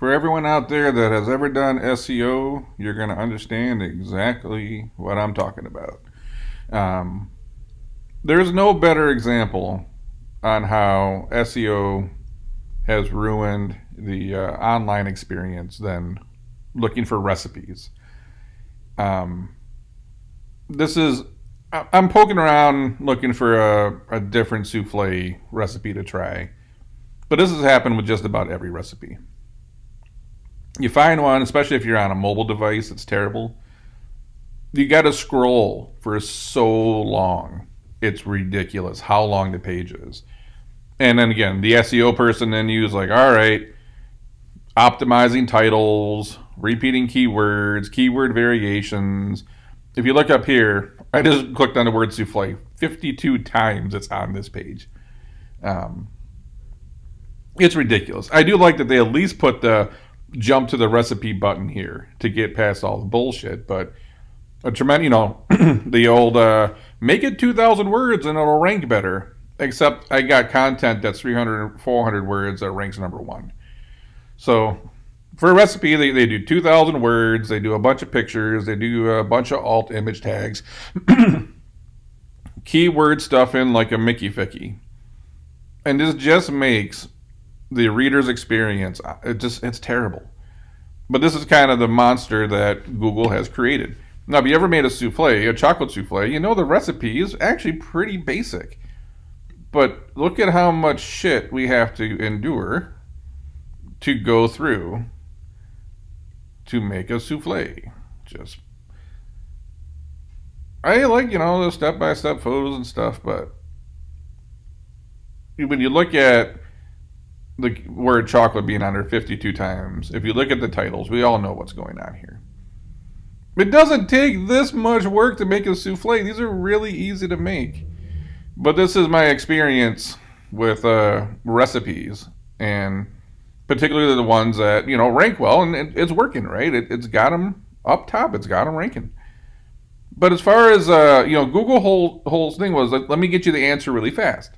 For everyone out there that has ever done SEO, you're going to understand exactly what I'm talking about. Um, there's no better example on how SEO has ruined the online experience than looking for recipes. Um, this is I'm poking around looking for a different souffle recipe to try, but this has happened with just about every recipe. You find one, especially if you're on a mobile device, it's terrible. You got to scroll for so long. It's ridiculous how long the page is. And then again, the SEO person then use like, all right, optimizing titles, repeating keywords, keyword variations. If you look up here, I just clicked on the word souffle 52 times. It's on this page. Um, it's ridiculous. I do like that they at least put the jump to the recipe button here to get past all the bullshit, but a tremendous, the old make it 2,000 words and it'll rank better. Except I got content that's 300, 400 words that ranks number one. So for a recipe, they do 2,000 words, they do a bunch of pictures, they do a bunch of alt image tags, keyword stuff in like a Mickey Ficky. And this just makes the reader's experience, it's terrible. But this is kind of the monster that Google has created. Now, if you ever made a souffle, a chocolate souffle, you know the recipe is actually pretty basic. But look at how much shit we have to endure to go through to make a souffle. Just, I like, the step-by-step photos and stuff, but when you look at the word chocolate being under 52 times, if you look at the titles, we all know what's going on here. It doesn't take this much work to make a souffle. These are really easy to make. But this is my experience with recipes, and particularly the ones that, rank well, and it's working, right? It's got them up top. It's got them ranking. But as far as, Google whole thing was, let me get you the answer really fast.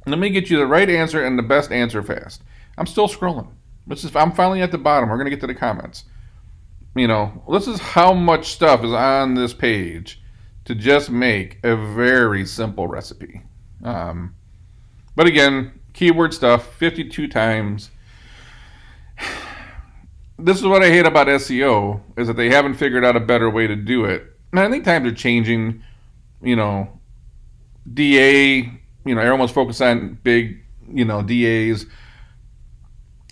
Let me get you the right answer and the best answer fast. I'm still scrolling. I'm finally at the bottom. We're going to get to the comments. This is how much stuff is on this page to just make a very simple recipe. But again, keyword stuff, 52 times. This is what I hate about SEO, is that they haven't figured out a better way to do it. And I think times are changing. DA, everyone's focused on big, DAs.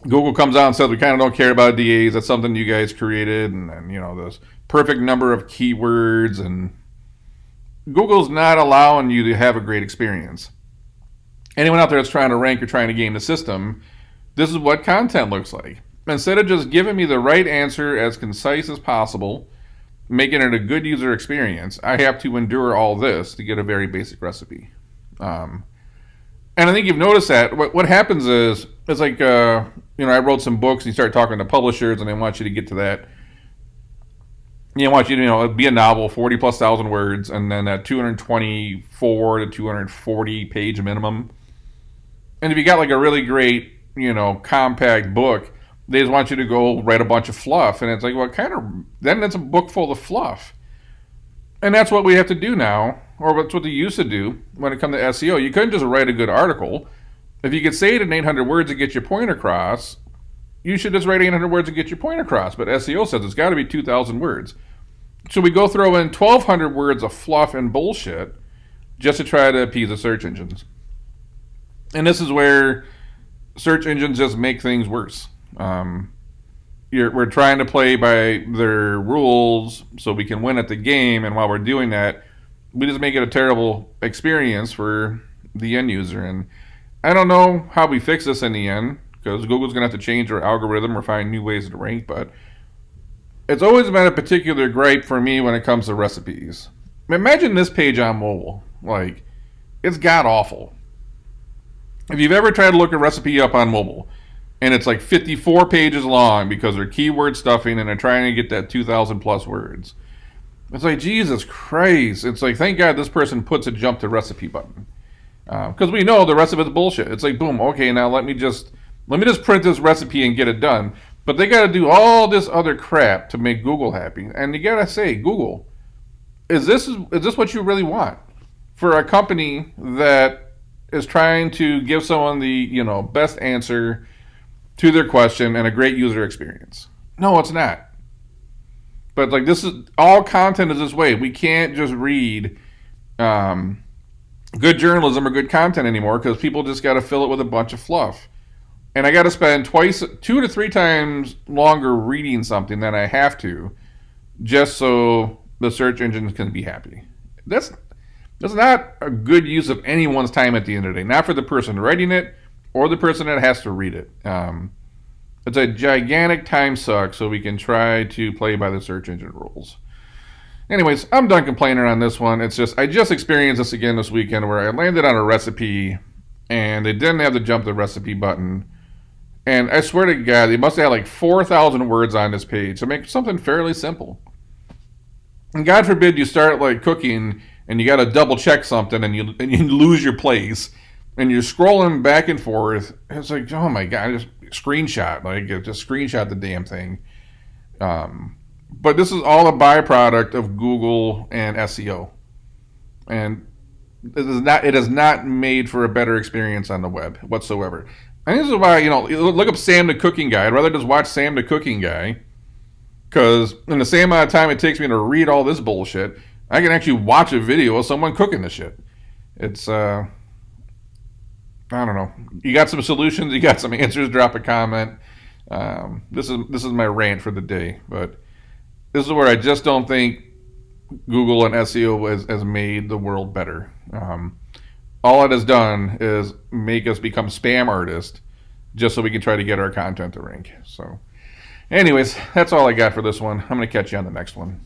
Google comes out and says, we kind of don't care about DAs. That's something you guys created. And then, this perfect number of keywords. And Google's not allowing you to have a great experience. Anyone out there that's trying to rank or trying to game the system, this is what content looks like. Instead of just giving me the right answer as concise as possible, making it a good user experience, I have to endure all this to get a very basic recipe. And I think you've noticed that what happens is, it's like, I wrote some books and you start talking to publishers and they want you to get to that. They want you to, be a novel, 40 plus thousand words, and then that 224 to 240 page minimum. And if you got like a really great, compact book, they just want you to go write a bunch of fluff. And it's like, then it's a book full of fluff. And that's what we have to do now, or that's what they used to do when it comes to SEO. You couldn't just write a good article. If you could say it in 800 words to get your point across, you should just write 800 words to get your point across. But SEO says it's got to be 2,000 words. So we go throw in 1,200 words of fluff and bullshit just to try to appease the search engines. And this is where search engines just make things worse. We're trying to play by their rules so we can win at the game, and while we're doing that, we just make it a terrible experience for the end user. And I don't know how we fix this in the end, because Google's going to have to change their algorithm or find new ways to rank, but it's always been a particular gripe for me when it comes to recipes. Imagine this page on mobile. Like, it's god-awful. If you've ever tried to look a recipe up on mobile, and it's like 54 pages long because they're keyword stuffing and they're trying to get that 2,000 plus words, it's like, Jesus Christ. It's like, thank God this person puts a jump to recipe button. Because we know the rest of it's bullshit. It's like, boom, okay, now let me just Let me just print this recipe and get it done. But they got to do all this other crap to make Google happy. And you got to say, Google, is this what you really want for a company that is trying to give someone the best answer to their question and a great user experience? No, it's not. But like, this is all content is this way. We can't just read good journalism or good content anymore because people just got to fill it with a bunch of fluff. And I got to spend 2 to 3 times longer reading something than I have to, just so the search engines can be happy. That's not a good use of anyone's time at the end of the day. Not for the person writing it or the person that has to read it. It's a gigantic time suck, so we can try to play by the search engine rules. Anyways, I'm done complaining on this one. It's just I just experienced this again this weekend where I landed on a recipe and they didn't have to jump the recipe button. And I swear to God, they must have had like 4,000 words on this page to make something fairly simple. And God forbid you start like cooking and you got to double check something and you lose your place and you're scrolling back and forth. It's like, oh my God, just screenshot the damn thing. But this is all a byproduct of Google and SEO. And it is not made for a better experience on the web whatsoever. And this is why, look up Sam the Cooking Guy. I'd rather just watch Sam the Cooking Guy, because in the same amount of time it takes me to read all this bullshit, I can actually watch a video of someone cooking the shit. It's, I don't know. You got some solutions, you got some answers, drop a comment. This is my rant for the day, but this is where I just don't think Google and SEO has made the world better. All it has done is make us become spam artists just so we can try to get our content to rank. So anyways, that's all I got for this one. I'm going to catch you on the next one.